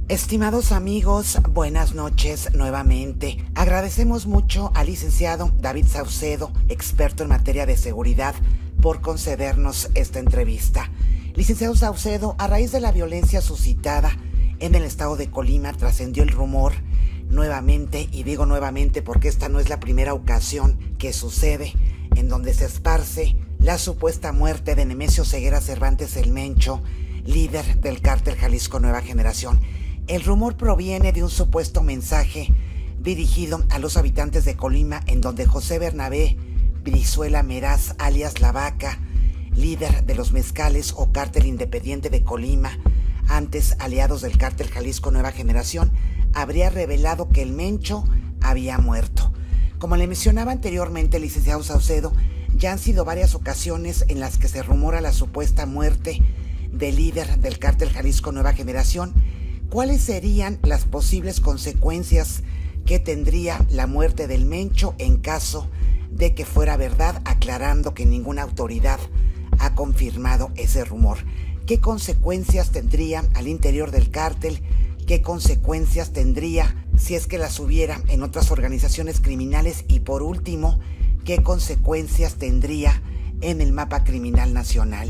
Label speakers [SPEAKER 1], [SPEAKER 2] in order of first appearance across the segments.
[SPEAKER 1] Estimados amigos, buenas noches nuevamente. Agradecemos mucho al licenciado David Saucedo, experto en materia de seguridad, por concedernos esta entrevista. Licenciado Saucedo, a raíz de la violencia suscitada en el estado de Colima, trascendió el rumor nuevamente, y digo nuevamente porque esta no es la primera ocasión que sucede, en donde se esparce la supuesta muerte de Nemesio Ceguera Cervantes el Mencho, líder del cártel Jalisco Nueva Generación. El rumor proviene de un supuesto mensaje dirigido a los habitantes de Colima, en donde José Bernabé Brizuela Meraz, alias La Vaca, líder de los Mezcales o Cártel Independiente de Colima, antes aliados del Cártel Jalisco Nueva Generación, habría revelado que el Mencho había muerto. Como le mencionaba anteriormente el licenciado Saucedo, ya han sido varias ocasiones en las que se rumora la supuesta muerte del líder del Cártel Jalisco Nueva Generación. ¿Cuáles serían las posibles consecuencias que tendría la muerte del Mencho en caso de que fuera verdad, aclarando que ninguna autoridad ha confirmado ese rumor? ¿Qué consecuencias tendría al interior del cártel? ¿Qué consecuencias tendría si es que las hubiera en otras organizaciones criminales? Y por último, ¿qué consecuencias tendría en el mapa criminal nacional?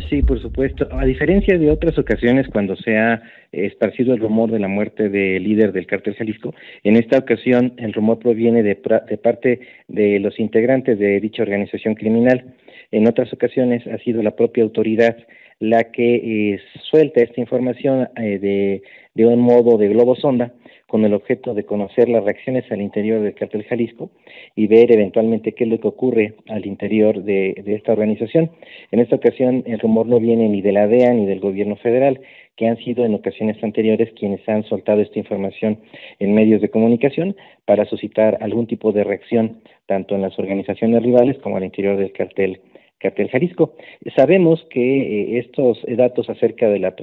[SPEAKER 2] Sí, por supuesto. A diferencia de otras ocasiones cuando se ha esparcido el rumor de la muerte del líder del Cártel Jalisco, en esta ocasión el rumor proviene de parte de los integrantes de dicha organización criminal. En otras ocasiones ha sido la propia autoridad la que suelta esta información de un modo de globo sonda, con el objeto de conocer las reacciones al interior del Cártel Jalisco y ver eventualmente qué es lo que ocurre al interior de esta organización. En esta ocasión el rumor no viene ni de la DEA ni del gobierno federal, que han sido en ocasiones anteriores quienes han soltado esta información en medios de comunicación para suscitar algún tipo de reacción tanto en las organizaciones rivales como al interior del Cártel Jalisco. Sabemos que estos datos acerca de la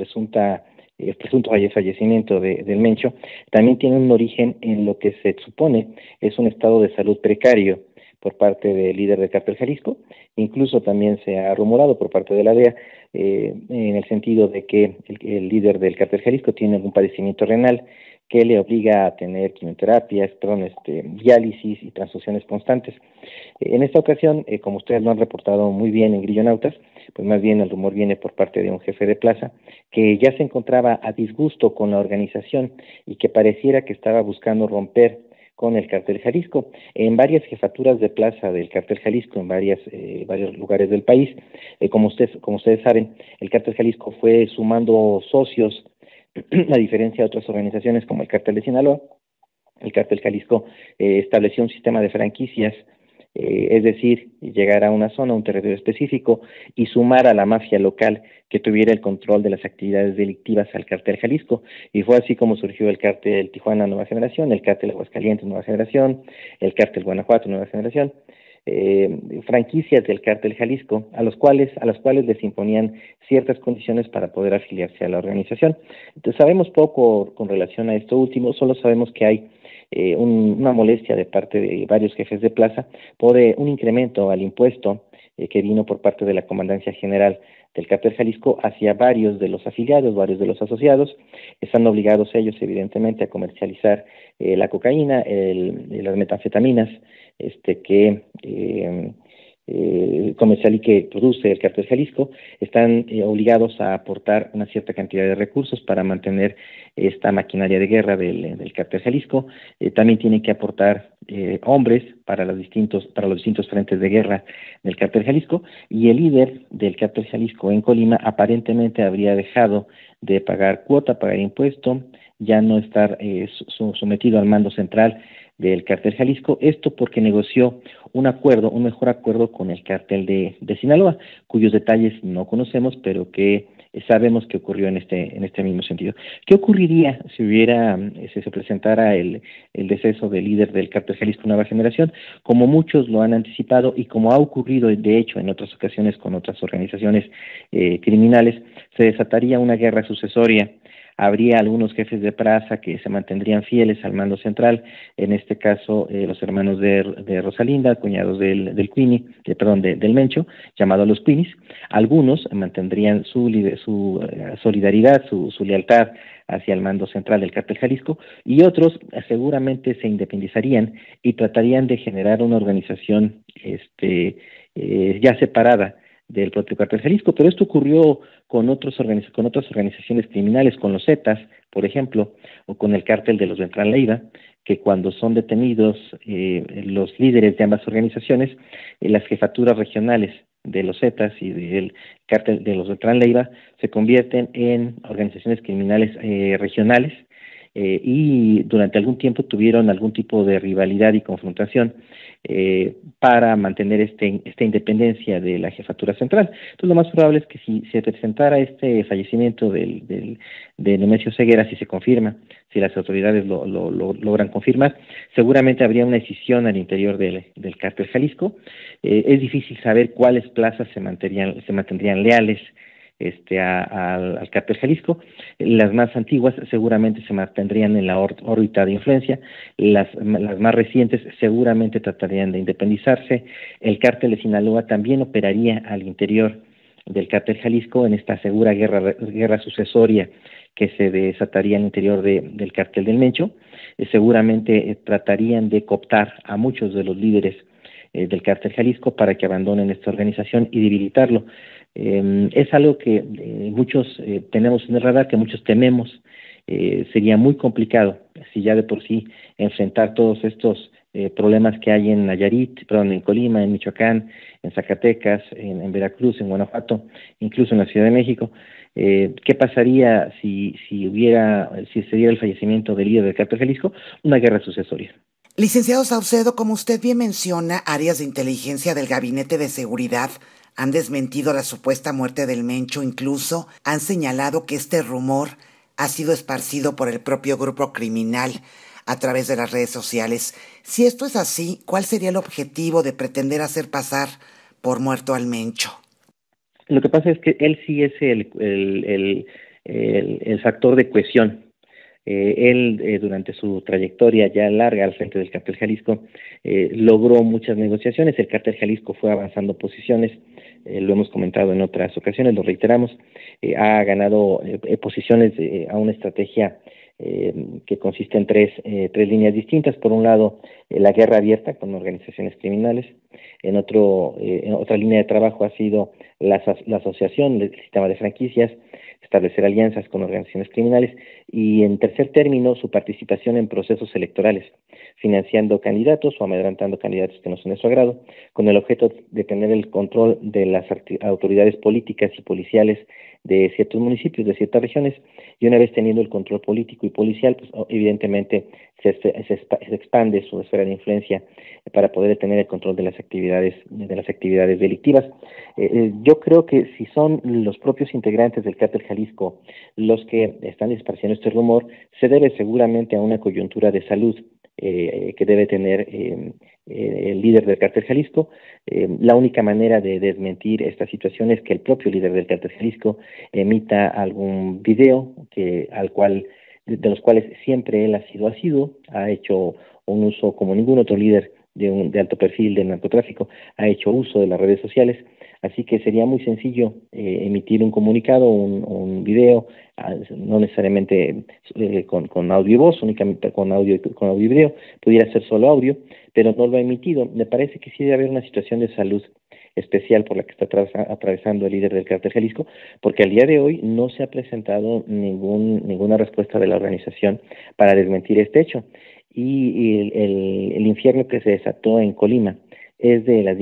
[SPEAKER 2] el presunto fallecimiento del Mencho también tiene un origen en lo que se supone es un estado de salud precario por parte del líder del Cártel Jalisco. Incluso también se ha rumorado por parte de la DEA en el sentido de que el líder del Cártel Jalisco tiene algún padecimiento renal que le obliga a tener quimioterapias, diálisis y transfusiones constantes. En esta ocasión, como ustedes lo han reportado muy bien en Grillonautas, pues más bien el rumor viene por parte de un jefe de plaza que ya se encontraba a disgusto con la organización y que pareciera que estaba buscando romper con el Cártel Jalisco. En varias jefaturas de plaza del Cártel Jalisco, en varios lugares del país, como ustedes saben, el Cártel Jalisco fue sumando socios, a diferencia de otras organizaciones como el Cártel de Sinaloa. El Cártel Jalisco estableció un sistema de franquicias, es decir, llegar a una zona, un territorio específico y sumar a la mafia local que tuviera el control de las actividades delictivas al Cártel Jalisco. Y fue así como surgió el Cártel Tijuana Nueva Generación, el Cártel Aguascalientes Nueva Generación, el Cártel Guanajuato Nueva Generación, franquicias del Cártel Jalisco a las cuales les imponían ciertas condiciones para poder afiliarse a la organización. Entonces sabemos poco con relación a esto último, solo sabemos que hay una molestia de parte de varios jefes de plaza por un incremento al impuesto que vino por parte de la Comandancia General del Cártel Jalisco hacia varios de los afiliados, varios de los asociados. Están obligados ellos, evidentemente, a comercializar la cocaína, las metanfetaminas, comercial y que produce el Cártel Jalisco. Están obligados a aportar una cierta cantidad de recursos para mantener esta maquinaria de guerra del Cártel Jalisco. También tienen que aportar hombres para los distintos frentes de guerra del Cártel Jalisco, y el líder del Cártel Jalisco en Colima aparentemente habría dejado de pagar cuota, pagar impuesto, ya no estar sometido al mando central del Cártel Jalisco, esto porque negoció un mejor acuerdo con el Cártel de Sinaloa, cuyos detalles no conocemos, pero que sabemos que ocurrió en este mismo sentido. ¿Qué ocurriría si se presentara el deceso del líder del Cártel Jalisco Nueva Generación? Como muchos lo han anticipado y como ha ocurrido de hecho en otras ocasiones con otras organizaciones criminales, se desataría una guerra sucesoria. Habría algunos jefes de plaza que se mantendrían fieles al mando central, en este caso los hermanos de Rosalinda, cuñados del Mencho, llamados los Queenies. Algunos mantendrían su solidaridad, su lealtad hacia el mando central del Cártel Jalisco, y otros seguramente se independizarían y tratarían de generar una organización ya separada del propio Cártel Jalisco. Pero esto ocurrió con con otras organizaciones criminales, con los Zetas, por ejemplo, o con el Cártel de los Beltrán Leiva, que cuando son detenidos los líderes de ambas organizaciones, las jefaturas regionales de los Zetas y del Cártel de los Beltrán Leiva se convierten en organizaciones criminales regionales, y durante algún tiempo tuvieron algún tipo de rivalidad y confrontación para mantener esta independencia de la jefatura central. Entonces, lo más probable es que si se presentara este fallecimiento de Nemesio Ceguera, si se confirma, si las autoridades lo logran confirmar, seguramente habría una escisión al interior del Cártel Jalisco. Es difícil saber cuáles plazas se mantendrían leales al Cártel Jalisco. Las más antiguas seguramente se mantendrían en la órbita de influencia, las más recientes seguramente tratarían de independizarse. El Cártel de Sinaloa también operaría al interior del Cártel Jalisco en esta segura guerra sucesoria que se desataría al interior del Cártel del Mencho. Seguramente tratarían de cooptar a muchos de los líderes del Cártel Jalisco para que abandonen esta organización y debilitarlo. Es algo que muchos tenemos en el radar, que muchos tememos. Sería muy complicado, si ya de por sí enfrentar todos estos problemas que hay en en Colima, en Michoacán, en Zacatecas, en Veracruz, en Guanajuato, incluso en la Ciudad de México. ¿Qué pasaría si se diera el fallecimiento del líder del Cártel Jalisco? Una guerra sucesoria.
[SPEAKER 1] Licenciado Saucedo, como usted bien menciona, áreas de inteligencia del Gabinete de Seguridad han desmentido la supuesta muerte del Mencho, incluso han señalado que este rumor ha sido esparcido por el propio grupo criminal a través de las redes sociales. Si esto es así, ¿cuál sería el objetivo de pretender hacer pasar por muerto al Mencho?
[SPEAKER 2] Lo que pasa es que él sí es el factor de cohesión. Él, durante su trayectoria ya larga al frente del Cártel Jalisco, logró muchas negociaciones. El Cártel Jalisco fue avanzando posiciones, lo hemos comentado en otras ocasiones, lo reiteramos. Ha ganado posiciones a una estrategia que consiste en tres líneas distintas. Por un lado, la guerra abierta con organizaciones criminales. En otra línea de trabajo ha sido la asociación del sistema de franquicias, establecer alianzas con organizaciones criminales, y en tercer término su participación en procesos electorales, financiando candidatos o amedrantando candidatos que no son de su agrado, con el objeto de tener el control de las autoridades políticas y policiales de ciertos municipios, de ciertas regiones, y una vez teniendo el control político y policial, pues evidentemente se expande su esfera de influencia para poder tener el control de las actividades delictivas. Yo creo que si son los propios integrantes del Cártel Jalisco los que están esparciendo este rumor, se debe seguramente a una coyuntura de salud que debe tener el líder del Cártel Jalisco. La única manera de desmentir esta situación es que el propio líder del Cártel Jalisco emita algún video de los cuales siempre él ha sido asiduo, ha hecho un uso como ningún otro líder de alto perfil de narcotráfico, ha hecho uso de las redes sociales. Así que sería muy sencillo emitir un comunicado, un video, no necesariamente con audio y voz, únicamente con audio y video, pudiera ser solo audio, pero no lo ha emitido. Me parece que sí debe haber una situación de salud especial por la que está atravesando el líder del Cártel Jalisco, porque al día de hoy no se ha presentado ninguna respuesta de la organización para desmentir este hecho. Y el infierno que se desató en Colima tiene las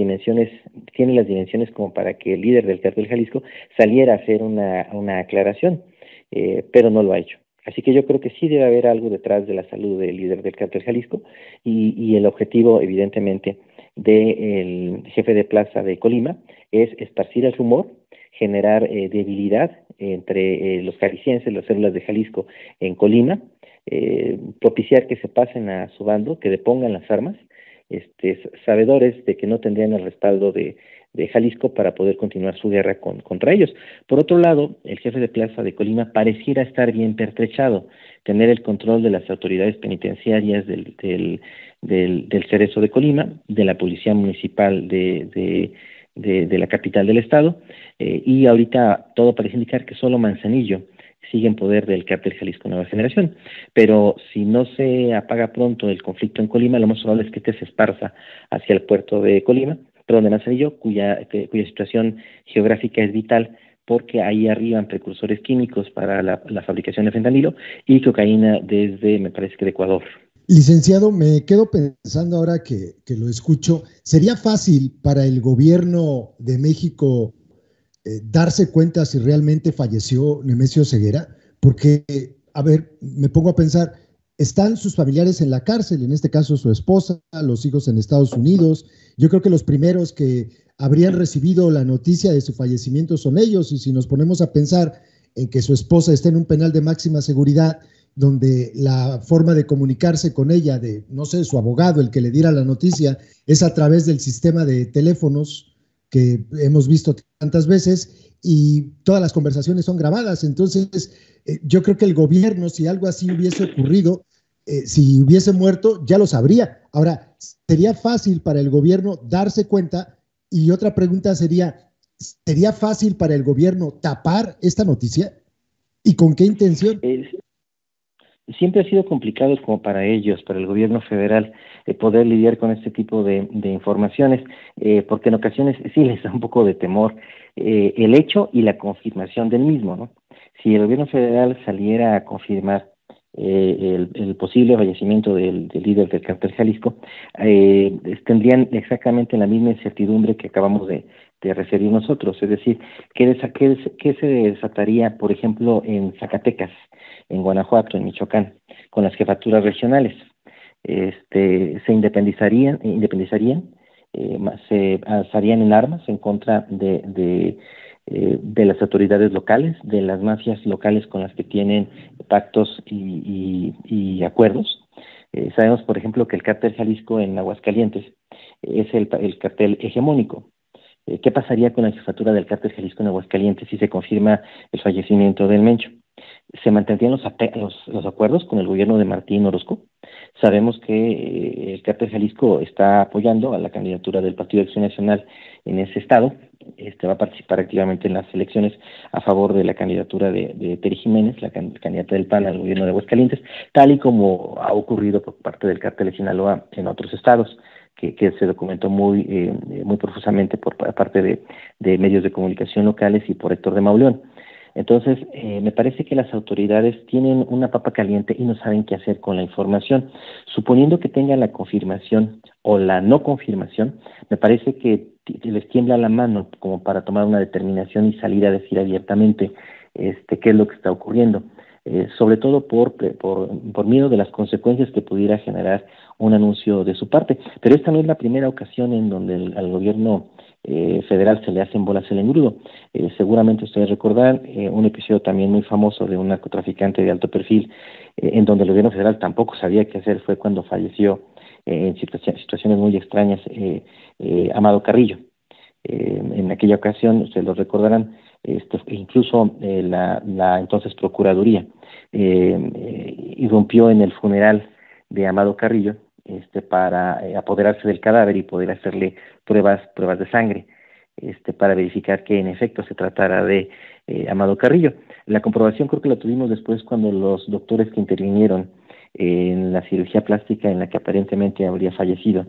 [SPEAKER 2] dimensiones como para que el líder del Cártel Jalisco saliera a hacer una aclaración, pero no lo ha hecho. Así que yo creo que sí debe haber algo detrás de la salud del líder del Cártel Jalisco, y el objetivo, evidentemente, del jefe de plaza de Colima es esparcir el rumor, generar debilidad entre los jaliscienses, las células de Jalisco en Colima, propiciar que se pasen a su bando, que depongan las armas, sabedores de que no tendrían el respaldo de Jalisco para poder continuar su guerra contra ellos. Por otro lado, el jefe de plaza de Colima pareciera estar bien pertrechado, tener el control de las autoridades penitenciarias del Cerezo de Colima, de la Policía Municipal de la capital del estado, y ahorita todo parece indicar que solo Manzanillo sigue en poder del cártel Jalisco Nueva Generación. Pero si no se apaga pronto el conflicto en Colima, lo más probable es que este se esparza hacia el puerto de Colima, perdón, de Manzanillo, cuya situación geográfica es vital porque ahí arriban precursores químicos para la fabricación de fentanilo y cocaína desde, me parece que de Ecuador.
[SPEAKER 3] Licenciado, me quedo pensando ahora que lo escucho, ¿sería fácil para el gobierno de México darse cuenta si realmente falleció Nemesio Ceguera? Porque, a ver, me pongo a pensar, están sus familiares en la cárcel, en este caso su esposa, los hijos en Estados Unidos. Yo creo que los primeros que habrían recibido la noticia de su fallecimiento son ellos, y si nos ponemos a pensar en que su esposa está en un penal de máxima seguridad, donde la forma de comunicarse con ella, de, no sé, su abogado, el que le diera la noticia, es a través del sistema de teléfonos que hemos visto tantas veces, y todas las conversaciones son grabadas. Entonces, yo creo que el gobierno, si algo así hubiese ocurrido, si hubiese muerto, ya lo sabría. Ahora, ¿sería fácil para el gobierno darse cuenta? Y otra pregunta ¿sería fácil para el gobierno tapar esta noticia? ¿Y con qué intención?
[SPEAKER 2] Siempre ha sido complicado como para ellos, para el gobierno federal, poder lidiar con este tipo de informaciones, porque en ocasiones sí les da un poco de temor el hecho y la confirmación del mismo, ¿no? Si el gobierno federal saliera a confirmar el posible fallecimiento del líder del cártel Jalisco, tendrían exactamente la misma incertidumbre que acabamos de referir nosotros, es decir, ¿qué se desataría, por ejemplo, en Zacatecas, en Guanajuato, en Michoacán, con las jefaturas regionales? Se independizarían, se alzarían en armas en contra de las autoridades locales, de las mafias locales con las que tienen pactos y acuerdos. Sabemos, por ejemplo, que el cártel Jalisco en Aguascalientes es el cártel hegemónico. ¿Qué pasaría con la jefatura del cártel Jalisco en Aguascalientes si se confirma el fallecimiento del Mencho? ¿Se mantendrían los acuerdos con el gobierno de Martín Orozco? Sabemos que el cártel Jalisco está apoyando a la candidatura del Partido de Acción Nacional en ese estado. Va a participar activamente en las elecciones a favor de la candidatura de Teri Jiménez, la candidata del PAN al gobierno de Aguascalientes, tal y como ha ocurrido por parte del cártel de Sinaloa en otros estados, que se documentó muy profusamente por parte de medios de comunicación locales y por Héctor de Mauleón. Entonces, me parece que las autoridades tienen una papa caliente y no saben qué hacer con la información. Suponiendo que tengan la confirmación o la no confirmación, me parece que les tiembla la mano como para tomar una determinación y salir a decir abiertamente qué es lo que está ocurriendo. Sobre todo por miedo de las consecuencias que pudiera generar un anuncio de su parte. Pero esta no es la primera ocasión en donde al gobierno federal se le hacen bolas el engrudo. Seguramente ustedes recordarán un episodio también muy famoso de un narcotraficante de alto perfil, en donde el gobierno federal tampoco sabía qué hacer. Fue cuando falleció en situaciones muy extrañas Amado Carrillo. En aquella ocasión, ustedes lo recordarán, incluso la entonces Procuraduría irrumpió en el funeral de Amado Carrillo para apoderarse del cadáver y poder hacerle pruebas de sangre, para verificar que en efecto se tratara de Amado Carrillo. La comprobación creo que la tuvimos después cuando los doctores que intervinieron en la cirugía plástica en la que aparentemente habría fallecido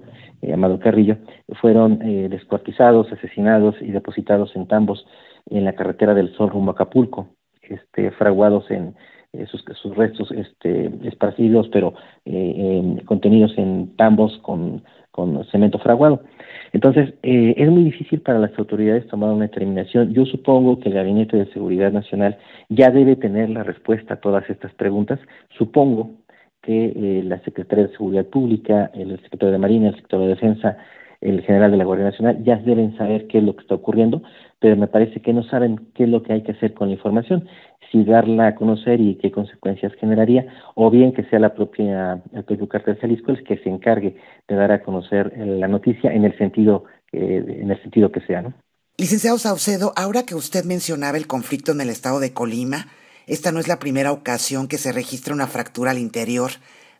[SPEAKER 2] Amado Carrillo fueron descuartizados, asesinados y depositados en tambos en la carretera del Sol rumbo a Acapulco, fraguados en sus restos esparcidos, pero contenidos en tambos con cemento fraguado. Entonces, es muy difícil para las autoridades tomar una determinación. Yo supongo que el Gabinete de Seguridad Nacional ya debe tener la respuesta a todas estas preguntas. Supongo que la Secretaría de Seguridad Pública, el Secretario de Marina, el Secretario de Defensa, el General de la Guardia Nacional, ya deben saber qué es lo que está ocurriendo, pero me parece que no saben qué es lo que hay que hacer con la información, si darla a conocer y qué consecuencias generaría, o bien que sea el propio cártel Jalisco el que se encargue de dar a conocer la noticia en el sentido que sea, ¿no?
[SPEAKER 1] Licenciado Saucedo, ahora que usted mencionaba el conflicto en el estado de Colima, esta no es la primera ocasión que se registra una fractura al interior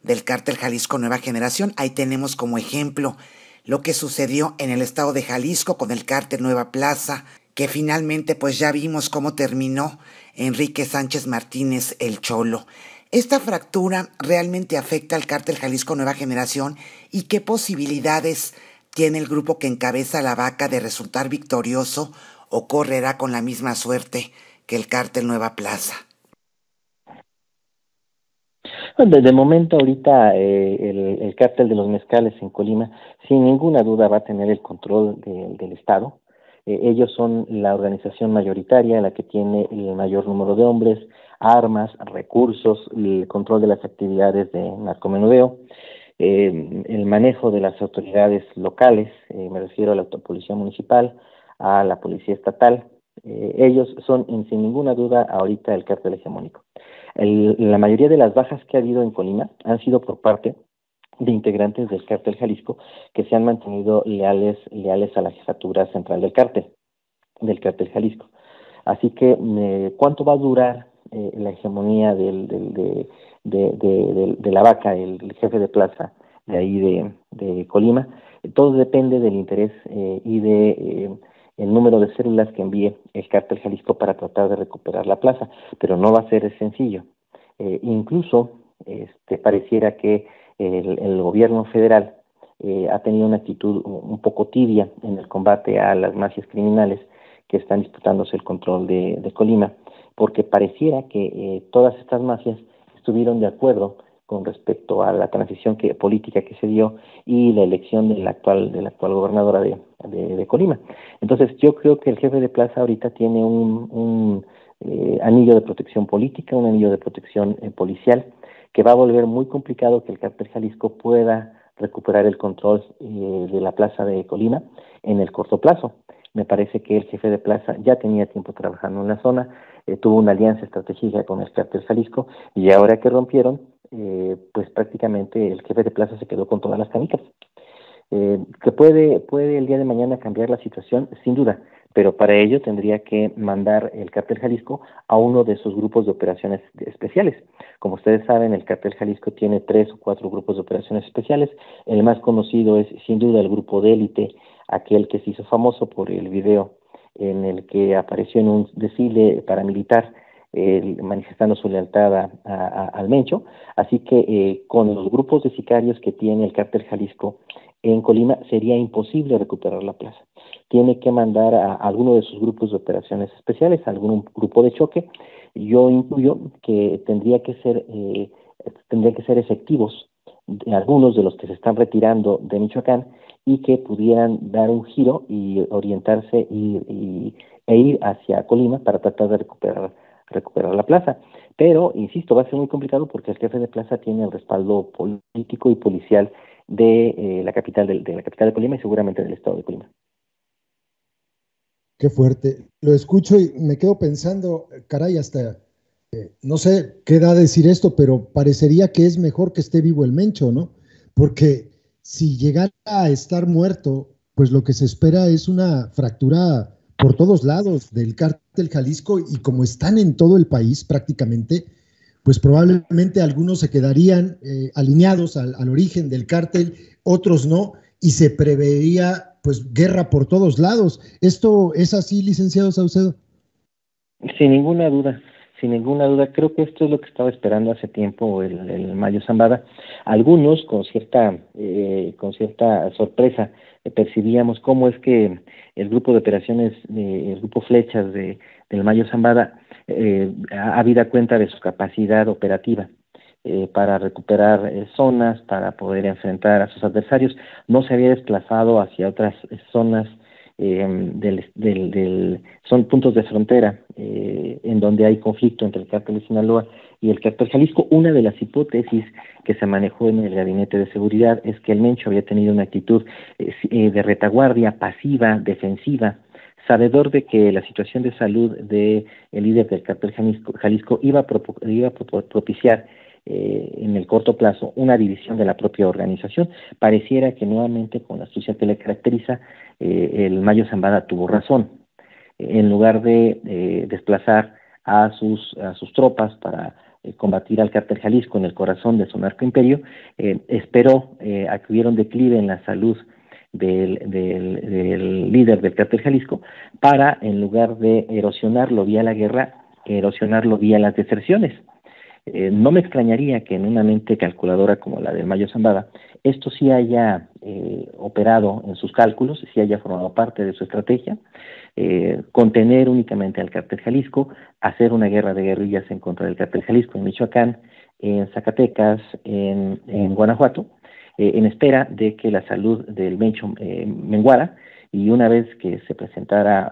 [SPEAKER 1] del cártel Jalisco Nueva Generación. Ahí tenemos como ejemplo lo que sucedió en el estado de Jalisco con el cártel Nueva Plaza, que finalmente pues ya vimos cómo terminó Enrique Sánchez Martínez, el Cholo. ¿Esta fractura realmente afecta al Cártel Jalisco Nueva Generación y qué posibilidades tiene el grupo que encabeza La Vaca de resultar victorioso o correrá con la misma suerte que el Cártel Nueva Plaza?
[SPEAKER 2] Bueno, de momento ahorita el cártel de los mezcales en Colima sin ninguna duda va a tener el control del Estado. Ellos son la organización mayoritaria, la que tiene el mayor número de hombres, armas, recursos, el control de las actividades de narcomenudeo, el manejo de las autoridades locales, me refiero a la policía municipal, a la policía estatal. Ellos son sin ninguna duda ahorita el cártel hegemónico. La mayoría de las bajas que ha habido en Colima han sido por parte de integrantes del cártel Jalisco que se han mantenido leales a la jefatura central del cártel Jalisco. Así que, ¿cuánto va a durar la hegemonía de La Vaca, el jefe de plaza de ahí de Colima? Todo depende del interés y de el número de células que envíe el cártel Jalisco para tratar de recuperar la plaza, pero no va a ser sencillo. Incluso pareciera que el gobierno federal ha tenido una actitud un poco tibia en el combate a las mafias criminales que están disputándose el control de Colima, porque pareciera que todas estas mafias estuvieron de acuerdo con respecto a la transición política que se dio y la elección de la actual gobernadora de Colima. Entonces yo creo que el jefe de plaza ahorita tiene un anillo de protección política, un anillo de protección policial, que va a volver muy complicado que el cártel Jalisco pueda recuperar el control de la plaza de Colima en el corto plazo. Me parece que el jefe de plaza ya tenía tiempo trabajando en la zona, tuvo una alianza estratégica con el cártel Jalisco y ahora que rompieron, pues prácticamente el jefe de plaza se quedó con todas las canicas. Que puede el día de mañana cambiar la situación, sin duda, pero para ello tendría que mandar el cártel Jalisco a uno de sus grupos de operaciones especiales. Como ustedes saben, el cártel Jalisco tiene 3 o 4 grupos de operaciones especiales. El más conocido es sin duda el grupo de élite, aquel que se hizo famoso por el video en el que apareció en un desfile paramilitar manifestando su lealtad al Mencho. Así que con los grupos de sicarios que tiene el cártel Jalisco en Colima sería imposible recuperar la plaza. Tiene que mandar a alguno de sus grupos de operaciones especiales, a algún grupo de choque. Yo intuyo que tendría que ser efectivos algunos de los que se están retirando de Michoacán y que pudieran dar un giro y orientarse e ir hacia Colima para tratar de recuperar la plaza. Pero, insisto, va a ser muy complicado porque el jefe de plaza tiene el respaldo político y policial de la capital de la capital de Colima y seguramente del estado de Colima.
[SPEAKER 3] Qué fuerte. Lo escucho y me quedo pensando, caray, hasta no sé qué da decir esto, pero parecería que es mejor que esté vivo el Mencho, ¿no? Porque si llegara a estar muerto, pues lo que se espera es una fractura por todos lados del cártel Jalisco y como están en todo el país prácticamente, pues probablemente algunos se quedarían alineados al origen del cártel, otros no, y se prevería pues guerra por todos lados. ¿Esto es así, licenciado Saucedo?
[SPEAKER 2] Sin ninguna duda. Sin ninguna duda, creo que esto es lo que estaba esperando hace tiempo el Mayo Zambada. Algunos, con cierta sorpresa, percibíamos cómo es que el grupo de operaciones, el grupo Flechas del Mayo Zambada, habida cuenta de su capacidad operativa para recuperar zonas, para poder enfrentar a sus adversarios. No se había desplazado hacia otras zonas son puntos de frontera en donde hay conflicto entre el cártel de Sinaloa y el cártel Jalisco. Una de las hipótesis que se manejó en el gabinete de seguridad es que el Mencho había tenido una actitud de retaguardia, pasiva, defensiva, sabedor de que la situación de salud del líder del cártel Jalisco iba a propiciar en el corto plazo una división de la propia organización. Pareciera que nuevamente, con la astucia que le caracteriza, el Mayo Zambada tuvo razón. En lugar de desplazar a sus tropas para combatir al cártel Jalisco en el corazón de su narcoimperio, esperó a que hubiera un declive en la salud del líder del cártel Jalisco, para, en lugar de erosionarlo vía la guerra, erosionarlo vía las deserciones. No me extrañaría que en una mente calculadora como la de Mayo Zambada, esto sí haya operado en sus cálculos, sí haya formado parte de su estrategia, contener únicamente al cártel Jalisco, hacer una guerra de guerrillas en contra del cártel Jalisco en Michoacán, en Zacatecas, en Guanajuato, en espera de que la salud del Mencho menguara, y una vez que se presentara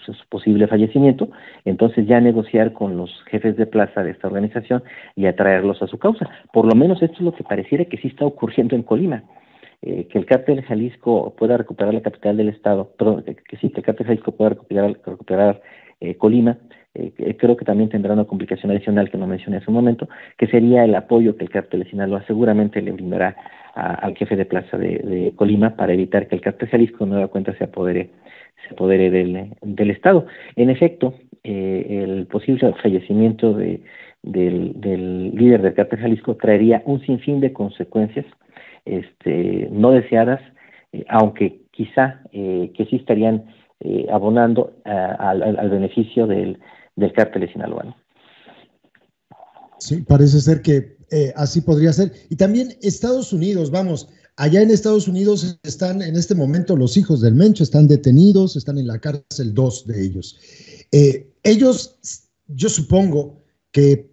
[SPEAKER 2] su posible fallecimiento, entonces ya negociar con los jefes de plaza de esta organización y atraerlos a su causa. Por lo menos esto es lo que pareciera que sí está ocurriendo en Colima. Que el cártel Jalisco pueda recuperar la capital del estado, perdón, que sí, que el cártel Jalisco pueda recuperar Colima, creo que también tendrá una complicación adicional que no mencioné hace un momento, que sería el apoyo que el cártel de Sinaloa seguramente le brindará al jefe de plaza de Colima para evitar que el cártel Jalisco de nueva cuenta se apodere del estado. En efecto, el posible fallecimiento del líder del cártel Jalisco traería un sinfín de consecuencias no deseadas, aunque quizá que sí estarían abonando al beneficio del cártel de Sinaloa, ¿no?
[SPEAKER 3] Sí, parece ser que así podría ser. Y también Estados Unidos, vamos, allá en Estados Unidos están en este momento los hijos del Mencho, están detenidos, están en la cárcel, dos de ellos. Ellos, yo supongo que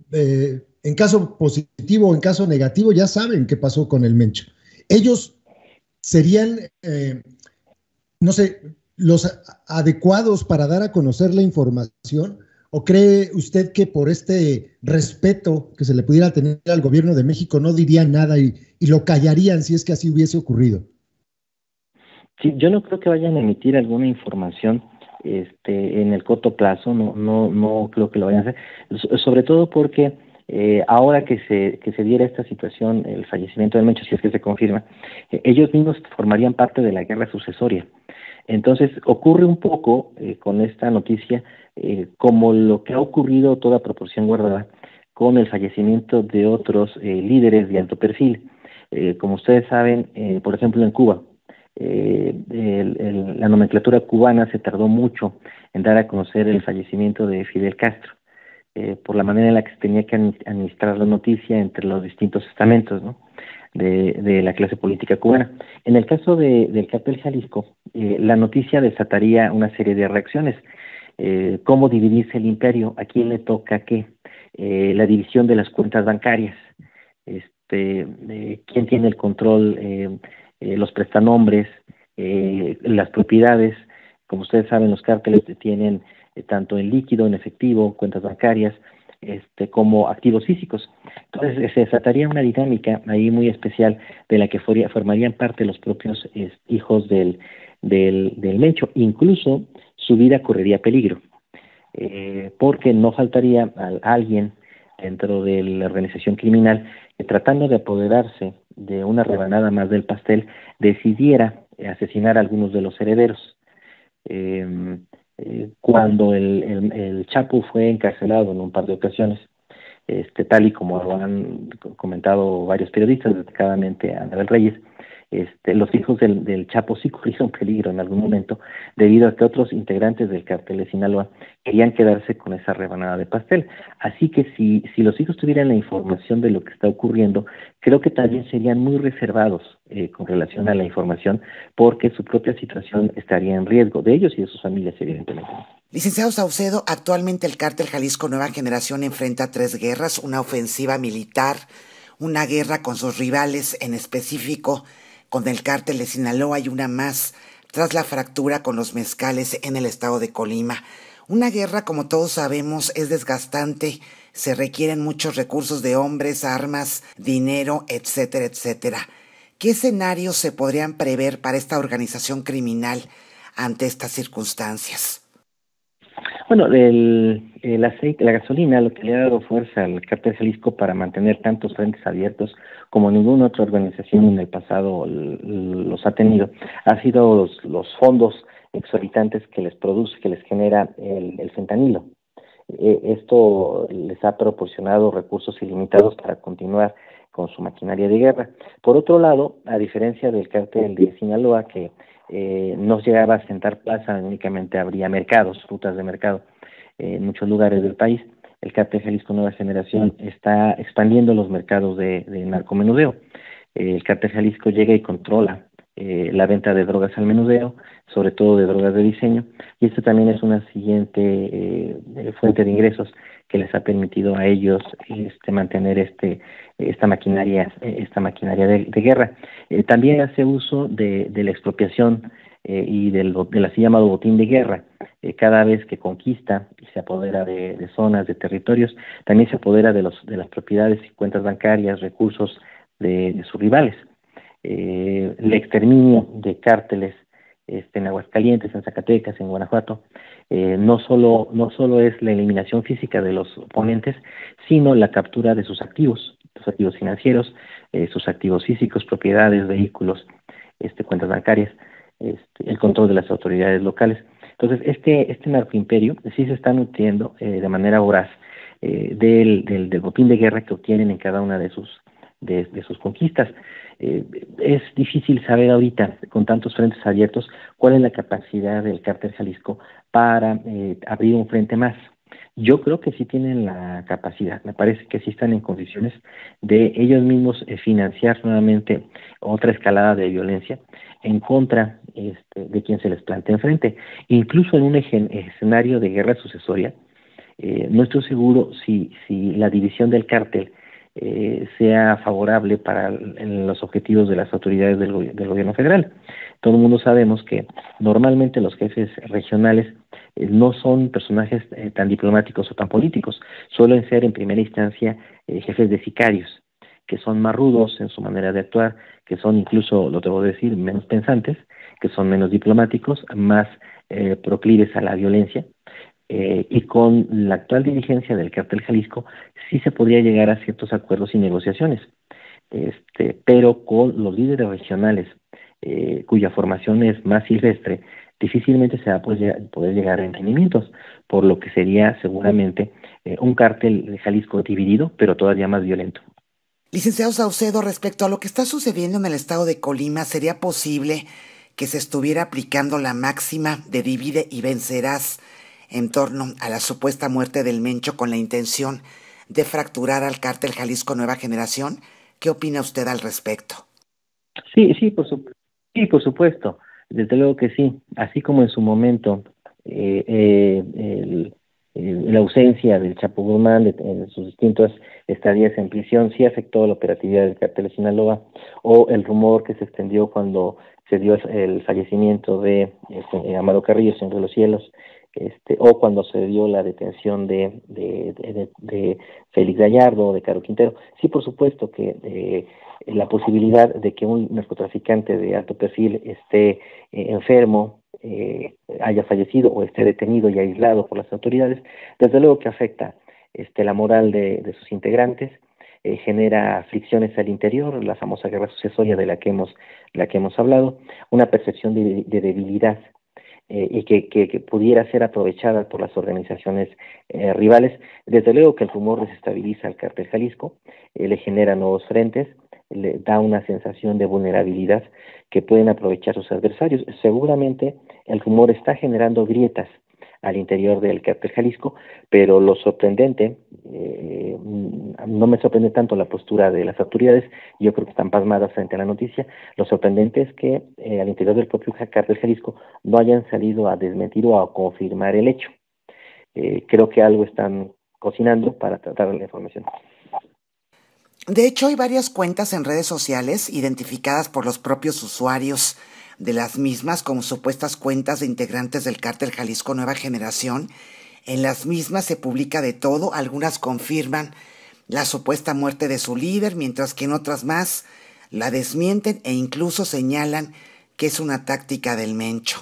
[SPEAKER 3] en caso positivo o en caso negativo ya saben qué pasó con el Mencho. Ellos serían, no sé, los adecuados para dar a conocer la información. ¿O cree usted que por este respeto que se le pudiera tener al gobierno de México no dirían nada y lo callarían si es que así hubiese ocurrido?
[SPEAKER 2] Sí, yo no creo que vayan a emitir alguna información en el corto plazo, no creo que lo vayan a hacer, sobre todo porque ahora que se diera esta situación, el fallecimiento del Mencho, si es que se confirma, ellos mismos formarían parte de la guerra sucesoria. Entonces ocurre un poco con esta noticia como lo que ha ocurrido, toda proporción guardada, con el fallecimiento de otros líderes de alto perfil. Como ustedes saben, por ejemplo en Cuba, la nomenclatura cubana se tardó mucho en dar a conocer el fallecimiento de Fidel Castro, por la manera en la que se tenía que administrar la noticia entre los distintos estamentos, ¿no?, de la clase política cubana. En el caso del cártel Jalisco, la noticia desataría una serie de reacciones. Cómo dividirse el imperio, a quién le toca qué, la división de las cuentas bancarias, quién tiene el control, los prestanombres, las propiedades. Como ustedes saben, los cárteles tienen tanto en líquido, en efectivo, cuentas bancarias, como activos físicos. Entonces se desataría una dinámica ahí muy especial de la que formarían parte los propios hijos del Mencho. Incluso su vida correría peligro, porque no faltaría alguien dentro de la organización criminal que, tratando de apoderarse de una rebanada más del pastel, decidiera asesinar a algunos de los herederos. Cuando el Chapo fue encarcelado en un par de ocasiones, tal y como lo han comentado varios periodistas, destacadamente Anabel Reyes, los hijos del Chapo sí corrieron peligro en algún momento, debido a que otros integrantes del cártel de Sinaloa querían quedarse con esa rebanada de pastel. Así que si los hijos tuvieran la información de lo que está ocurriendo, creo que también serían muy reservados con relación a la información, porque su propia situación estaría en riesgo, de ellos y de sus familias, evidentemente.
[SPEAKER 1] Licenciado Saucedo, actualmente el cártel Jalisco Nueva Generación enfrenta 3 guerras: una ofensiva militar, una guerra con sus rivales, en específico con el cártel de Sinaloa, y una más tras la fractura con los mezcales en el estado de Colima. Una guerra, como todos sabemos, es desgastante, se requieren muchos recursos de hombres, armas, dinero, etcétera, etcétera. ¿Qué escenarios se podrían prever para esta organización criminal ante estas circunstancias?
[SPEAKER 2] Bueno, el aceite, la gasolina, lo que le ha dado fuerza al cártel Jalisco para mantener tantos frentes abiertos como ninguna otra organización en el pasado los ha tenido, ha sido los fondos exorbitantes que les produce, que les genera el fentanilo. Esto les ha proporcionado recursos ilimitados para continuar con su maquinaria de guerra. Por otro lado, a diferencia del cártel de Sinaloa, que no llegaba a sentar plaza, únicamente habría mercados, rutas de mercado en muchos lugares del país, el cártel Jalisco Nueva Generación está expandiendo los mercados de narcomenudeo. El cártel Jalisco llega y controla la venta de drogas al menudeo, sobre todo de drogas de diseño, y esto también es una siguiente fuente de ingresos que les ha permitido a ellos mantener esta maquinaria de guerra. También hace uso de la expropiación y del así llamado botín de guerra. Cada vez que conquista y se apodera de zonas, de territorios, también se apodera de las propiedades y cuentas bancarias, recursos de sus rivales. El exterminio de cárteles en Aguascalientes, en Zacatecas, en Guanajuato, no solo es la eliminación física de los oponentes, sino la captura de sus activos financieros, sus activos físicos, propiedades, vehículos, cuentas bancarias, el control de las autoridades locales. Entonces, este narcoimperio sí se está nutriendo de manera voraz del botín de guerra que obtienen en cada una de sus conquistas. Es difícil saber ahorita, con tantos frentes abiertos, cuál es la capacidad del cártel Jalisco para abrir un frente más. Yo creo que sí tienen la capacidad, me parece que sí están en condiciones de ellos mismos financiar nuevamente otra escalada de violencia en contra de quien se les plantea enfrente. Incluso en un escenario de guerra sucesoria, no estoy seguro si la división del cártel sea favorable para los objetivos de las autoridades del gobierno federal. Todo el mundo sabemos que normalmente los jefes regionales no son personajes tan diplomáticos o tan políticos, suelen ser en primera instancia jefes de sicarios, que son más rudos en su manera de actuar, que son incluso, lo debo decir, menos pensantes, que son menos diplomáticos, más proclives a la violencia. Y con la actual dirigencia del cártel Jalisco sí se podría llegar a ciertos acuerdos y negociaciones, pero con los líderes regionales cuya formación es más silvestre, difícilmente se va a poder llegar a entendimientos, por lo que sería seguramente un cártel de Jalisco dividido, pero todavía más violento.
[SPEAKER 1] Licenciado Saucedo, respecto a lo que está sucediendo en el estado de Colima, ¿sería posible que se estuviera aplicando la máxima de divide y vencerás en torno a la supuesta muerte del Mencho con la intención de fracturar al cártel Jalisco Nueva Generación? ¿Qué opina usted al respecto?
[SPEAKER 2] Sí, por supuesto. Desde luego que sí. Así como en su momento la ausencia del Chapo Guzmán en sus distintas estadías en prisión sí afectó la operatividad del cártel de Sinaloa, o el rumor que se extendió cuando se dio el fallecimiento de Amado Carrillo en Río Los Cielos, o cuando se dio la detención de Félix Gallardo, de Caro Quintero. Sí, por supuesto que la posibilidad de que un narcotraficante de alto perfil esté enfermo, haya fallecido o esté detenido y aislado por las autoridades, desde luego que afecta la moral de sus integrantes, genera fricciones al interior, la famosa guerra sucesoria de la que hemos hablado, una percepción de debilidad y que pudiera ser aprovechada por las organizaciones rivales. Desde luego que el rumor desestabiliza al cártel Jalisco, le genera nuevos frentes, le da una sensación de vulnerabilidad que pueden aprovechar sus adversarios. Seguramente el rumor está generando grietas al interior del cártel Jalisco, pero lo sorprendente, no me sorprende tanto la postura de las autoridades, yo creo que están pasmadas frente a la noticia. Lo sorprendente es que al interior del propio cártel Jalisco no hayan salido a desmentir o a confirmar el hecho. Creo que algo están cocinando para tratar la información.
[SPEAKER 1] De hecho, hay varias cuentas en redes sociales identificadas por los propios usuarios de las mismas como supuestas cuentas de integrantes del cártel Jalisco Nueva Generación. En las mismas se publica de todo, algunas confirman la supuesta muerte de su líder, mientras que en otras más la desmienten e incluso señalan que es una táctica del Mencho.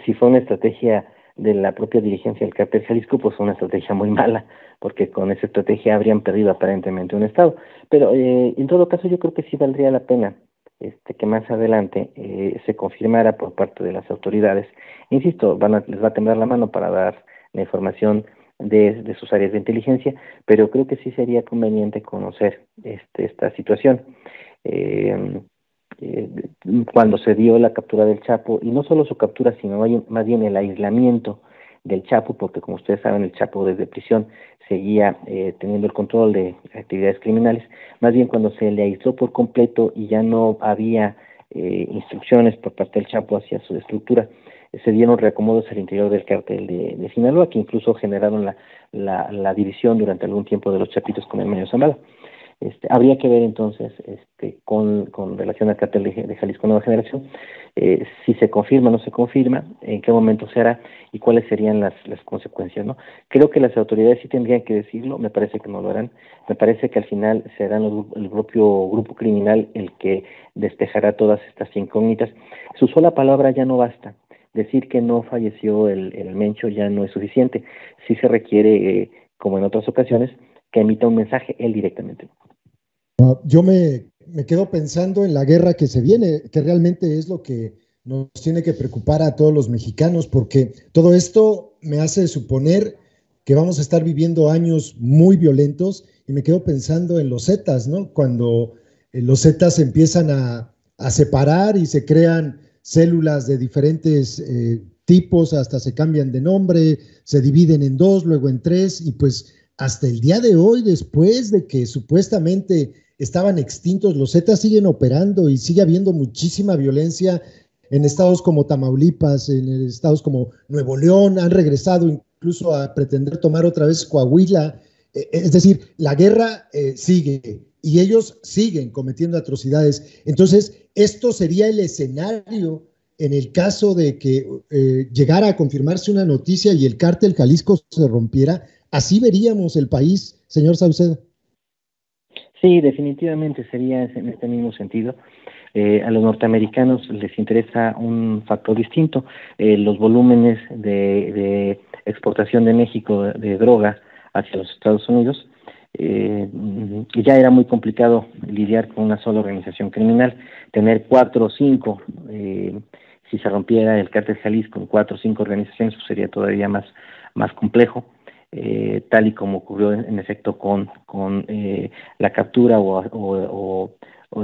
[SPEAKER 2] Si fue una estrategia de la propia dirigencia del cártel Jalisco, pues fue una estrategia muy mala, porque con esa estrategia habrían perdido aparentemente un estado. Pero en todo caso yo creo que sí valdría la pena que más adelante se confirmara por parte de las autoridades. Insisto, les va a temblar la mano para dar la información de sus áreas de inteligencia, pero creo que sí sería conveniente conocer esta situación. Eh, eh, Cuando se dio la captura del Chapo, y no solo su captura, sino más bien el aislamiento del Chapo, porque como ustedes saben, el Chapo desde prisión seguía teniendo el control de actividades criminales, más bien cuando se le aisló por completo y ya no había instrucciones por parte del Chapo hacia su estructura, se dieron reacomodos al interior del cártel de Sinaloa, que incluso generaron la división durante algún tiempo de los Chapitos con el Mayo Zambada. Habría que ver entonces con relación al cártel de Jalisco Nueva Generación, si se confirma o no se confirma, en qué momento se hará y cuáles serían las consecuencias, ¿no? Creo que las autoridades sí tendrían que decirlo, me parece que no lo harán, me parece que al final será el propio grupo criminal el que despejará todas estas incógnitas. Su sola palabra ya no basta. Decir que no falleció el Mencho ya no es suficiente. Sí se requiere, como en otras ocasiones, que emita un mensaje él directamente.
[SPEAKER 3] Yo me quedo pensando en la guerra que se viene, que realmente es lo que nos tiene que preocupar a todos los mexicanos, porque todo esto me hace suponer que vamos a estar viviendo años muy violentos y me quedo pensando en los Zetas, ¿no? Cuando los Zetas empiezan a separar y se crean células de diferentes tipos, hasta se cambian de nombre, se dividen en dos, luego en tres, y pues hasta el día de hoy, después de que supuestamente estaban extintos, los Zetas siguen operando y sigue habiendo muchísima violencia en estados como Tamaulipas, en estados como Nuevo León, han regresado incluso a pretender tomar otra vez Coahuila. Es decir, la guerra sigue y ellos siguen cometiendo atrocidades. Entonces, esto sería el escenario en el caso de que llegara a confirmarse una noticia y el cártel Jalisco se rompiera. Así veríamos el país, señor Saucedo.
[SPEAKER 2] Sí, definitivamente sería en este mismo sentido. A los norteamericanos les interesa un factor distinto, los volúmenes de exportación de México de droga hacia los Estados Unidos. Ya era muy complicado lidiar con una sola organización criminal, tener 4 o 5, si se rompiera el cártel Jalisco en 4 o 5 organizaciones, pues sería todavía más complejo. Tal y como ocurrió en efecto con la captura o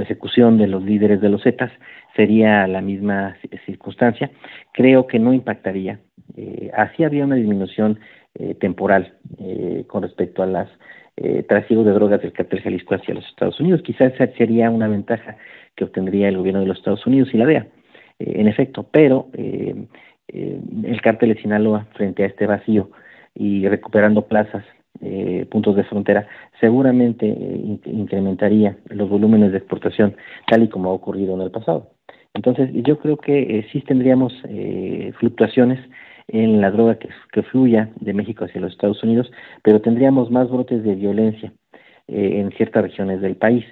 [SPEAKER 2] ejecución de los líderes de los Zetas, sería la misma circunstancia. Creo que no impactaría. Así había una disminución temporal con respecto a las trasiego de drogas del cártel Jalisco hacia los Estados Unidos. Quizás esa sería una ventaja que obtendría el gobierno de los Estados Unidos y la DEA, en efecto, pero el cártel de Sinaloa, frente a este vacío y recuperando plazas, puntos de frontera, seguramente incrementaría los volúmenes de exportación, tal y como ha ocurrido en el pasado. Entonces, yo creo que sí tendríamos fluctuaciones en la droga que fluya de México hacia los Estados Unidos, pero tendríamos más brotes de violencia en ciertas regiones del país.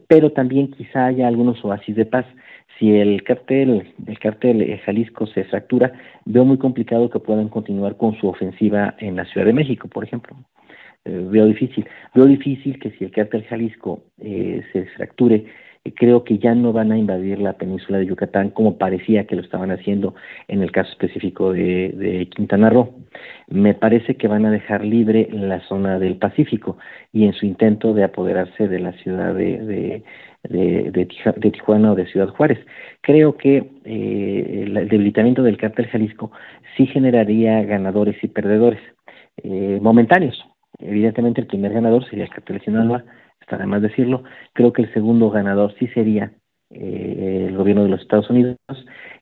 [SPEAKER 2] Pero también quizá haya algunos oasis de paz. Si el cártel Jalisco se fractura, veo muy complicado que puedan continuar con su ofensiva en la Ciudad de México, por ejemplo. Veo difícil que si el cártel Jalisco se fracture, creo que ya no van a invadir la península de Yucatán como parecía que lo estaban haciendo en el caso específico de Quintana Roo. Me parece que van a dejar libre la zona del Pacífico y en su intento de apoderarse de la ciudad de Tijuana o de Ciudad Juárez. Creo que el debilitamiento del cártel Jalisco sí generaría ganadores y perdedores momentáneos. Evidentemente el primer ganador sería el cártel de Sinaloa, está de más decirlo. Creo que el segundo ganador sí sería el gobierno de los Estados Unidos.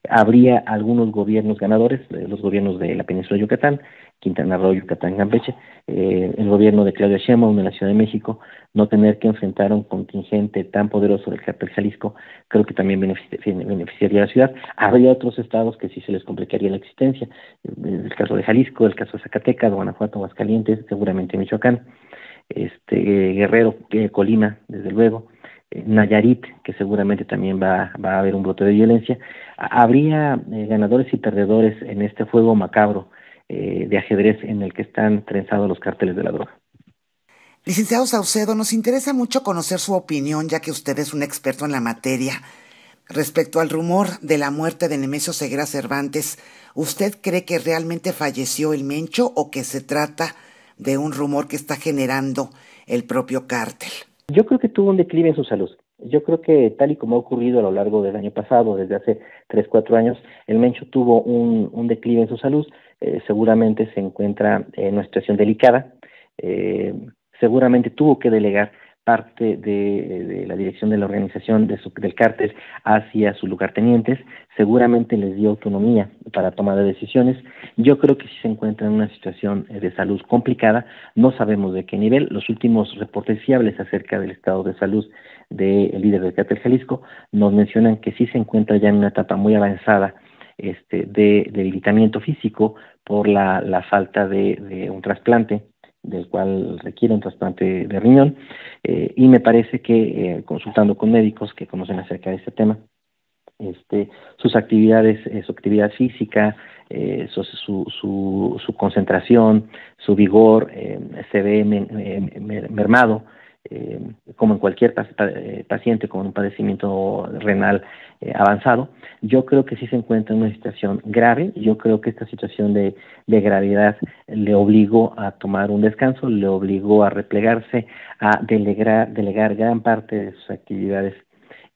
[SPEAKER 2] Habría algunos gobiernos ganadores, los gobiernos de la península de Yucatán, Quintana Roo, Yucatán, Campeche, el gobierno de Claudia Sheinbaum en la Ciudad de México, no tener que enfrentar a un contingente tan poderoso del cártel Jalisco, creo que también beneficiaría a la ciudad. Habría otros estados que sí se les complicaría la existencia, el caso de Jalisco, el caso de Zacatecas, Guanajuato, Aguascalientes, seguramente Michoacán, Guerrero, Colima, desde luego, Nayarit, que seguramente también va a haber un brote de violencia. Habría ganadores y perdedores en este juego macabro de ajedrez en el que están trenzados los cárteles de la droga.
[SPEAKER 1] Licenciado Saucedo, nos interesa mucho conocer su opinión, ya que usted es un experto en la materia. Respecto al rumor de la muerte de Nemesio Ceguera Cervantes, ¿usted cree que realmente falleció el Mencho o que se trata de un rumor que está generando el propio cártel?
[SPEAKER 2] Yo creo que tuvo un declive en su salud. Yo creo que tal y como ha ocurrido a lo largo del año pasado, desde hace 3, 4 años, el Mencho tuvo un declive en su salud. Seguramente se encuentra en una situación delicada. Seguramente tuvo que delegar parte de la dirección de la organización del cártel hacia sus lugartenientes. Seguramente les dio autonomía para tomar de decisiones. Yo creo que sí se encuentra en una situación de salud complicada. No sabemos de qué nivel. Los últimos reportes fiables acerca del estado de salud del líder del cártel Jalisco nos mencionan que sí se encuentra ya en una etapa muy avanzada de debilitamiento físico por la falta de un trasplante, del cual requiere un trasplante de riñón, y me parece que consultando con médicos que conocen acerca de este tema, sus actividades, su actividad física, su concentración, su vigor se ve mermado, como en cualquier paciente con un padecimiento renal avanzado. Yo creo que sí se encuentra en una situación grave. Yo creo que esta situación de gravedad le obligó a tomar un descanso, le obligó a replegarse, a delegar gran parte de sus actividades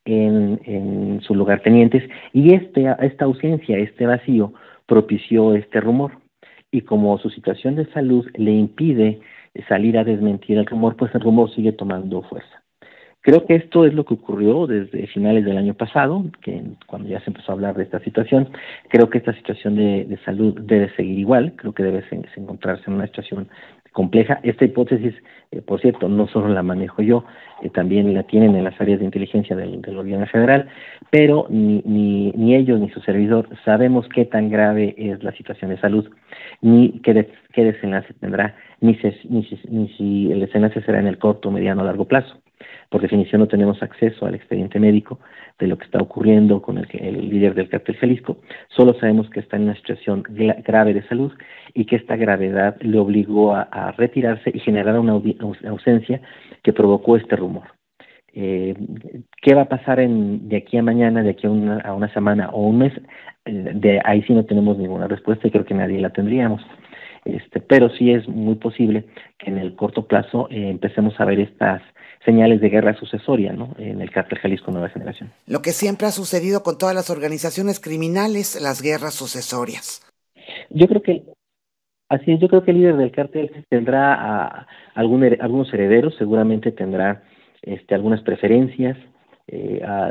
[SPEAKER 2] en sus lugartenientes, y esta ausencia, este vacío, propició este rumor. Y como su situación de salud le impide salir a desmentir el rumor, pues el rumor sigue tomando fuerza. Creo que esto es lo que ocurrió desde finales del año pasado, que cuando ya se empezó a hablar de esta situación. Creo que esta situación de salud debe seguir igual. Creo que debe encontrarse en una situación compleja. Esta hipótesis, por cierto, no solo la manejo yo, también la tienen en las áreas de inteligencia del gobierno federal, pero ni ellos ni su servidor sabemos qué tan grave es la situación de salud, ni qué desenlace tendrá, ni si el desenlace será en el corto, mediano o largo plazo. Por definición no tenemos acceso al expediente médico de lo que está ocurriendo con el líder del cártel Jalisco. Solo sabemos que está en una situación grave de salud y que esta gravedad le obligó a retirarse y generar una ausencia que provocó este rumor. ¿Qué va a pasar de aquí a mañana, de aquí a una semana o un mes? De ahí sí no tenemos ninguna respuesta y creo que nadie la tendríamos. Pero sí es muy posible que en el corto plazo empecemos a ver estas señales de guerra sucesoria, ¿no?, en el cártel Jalisco Nueva Generación.
[SPEAKER 1] Lo que siempre ha sucedido con todas las organizaciones criminales, las guerras sucesorias.
[SPEAKER 2] Yo creo que así es. Yo creo que el líder del cártel tendrá algunos herederos, seguramente tendrá algunas preferencias,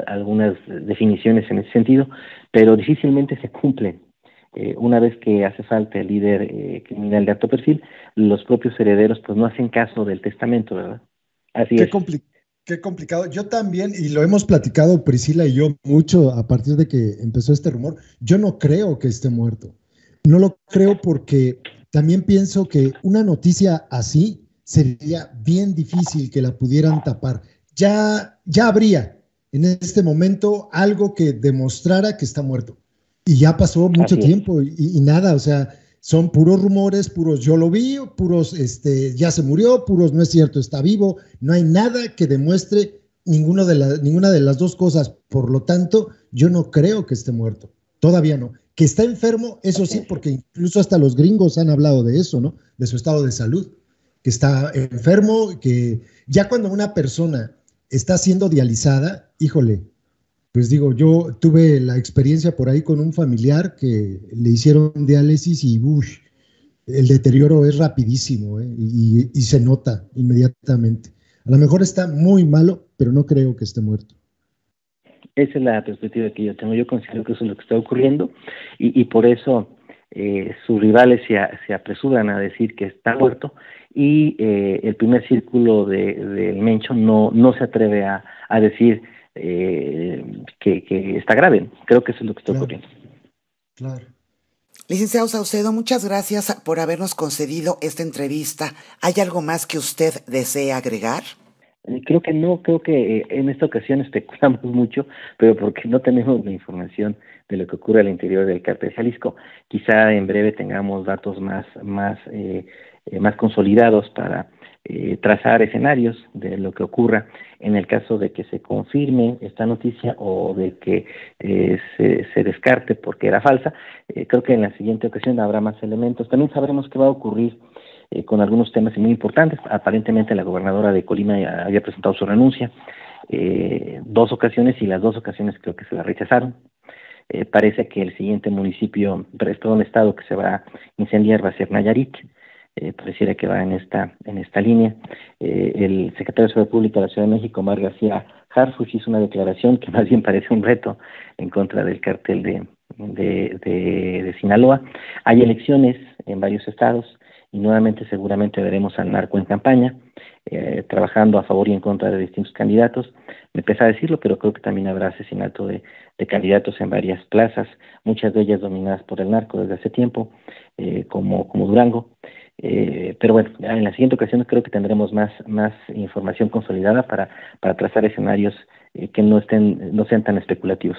[SPEAKER 2] algunas definiciones en ese sentido, pero difícilmente se cumplen. Una vez que hace falta el líder criminal de alto perfil, los propios herederos pues no hacen caso del testamento, ¿verdad? Así es.
[SPEAKER 3] Qué complicado. Yo también, y lo hemos platicado Priscila y yo mucho a partir de que empezó este rumor, yo no creo que esté muerto. No lo creo porque también pienso que una noticia así sería bien difícil que la pudieran tapar. Ya habría en este momento algo que demostrara que está muerto. Y ya pasó mucho tiempo y nada, o sea, son puros rumores, puros yo lo vi, puros ya se murió, puros no es cierto, está vivo. No hay nada que demuestre ninguna de las dos cosas. Por lo tanto, yo no creo que esté muerto. Todavía no. Que está enfermo, eso sí, porque incluso hasta los gringos han hablado de eso, ¿no? De su estado de salud. Que está enfermo, que ya cuando una persona está siendo dializada, híjole, pues digo, yo tuve la experiencia por ahí con un familiar que le hicieron diálisis y el deterioro es rapidísimo, y se nota inmediatamente. A lo mejor está muy malo, pero no creo que esté muerto.
[SPEAKER 2] Esa es la perspectiva que yo tengo. Yo considero que eso es lo que está ocurriendo y por eso sus rivales se apresuran a decir que está muerto y el primer círculo del Mencho no se atreve a decir que está grave. Creo que eso es lo que está ocurriendo.
[SPEAKER 3] Claro.
[SPEAKER 1] Licenciado Saucedo, muchas gracias por habernos concedido esta entrevista. ¿Hay algo más que usted desee agregar?
[SPEAKER 2] Creo que no, creo que en esta ocasión especulamos mucho, pero porque no tenemos la información de lo que ocurre al interior del cártel Jalisco. Quizá en breve tengamos datos más consolidados para trazar escenarios de lo que ocurra en el caso de que se confirme esta noticia o de que se descarte porque era falsa. Creo que en la siguiente ocasión habrá más elementos. También sabremos qué va a ocurrir con algunos temas muy importantes. Aparentemente la gobernadora de Colima había presentado su renuncia 2 ocasiones y las 2 ocasiones creo que se la rechazaron. Parece que el siguiente municipio, todo un estado que se va a incendiar va a ser Nayarit. Pareciera que va en esta línea. El secretario de Seguridad Pública de la Ciudad de México, Omar García Harfuch, hizo una declaración que más bien parece un reto en contra del cártel de Sinaloa. Hay elecciones en varios estados y nuevamente seguramente veremos al narco en campaña, trabajando a favor y en contra de distintos candidatos. Me pesa decirlo, pero creo que también habrá asesinato de candidatos en varias plazas, muchas de ellas dominadas por el narco desde hace tiempo, como Durango. Pero bueno, en la siguiente ocasión creo que tendremos más información consolidada para trazar escenarios que no sean tan especulativos.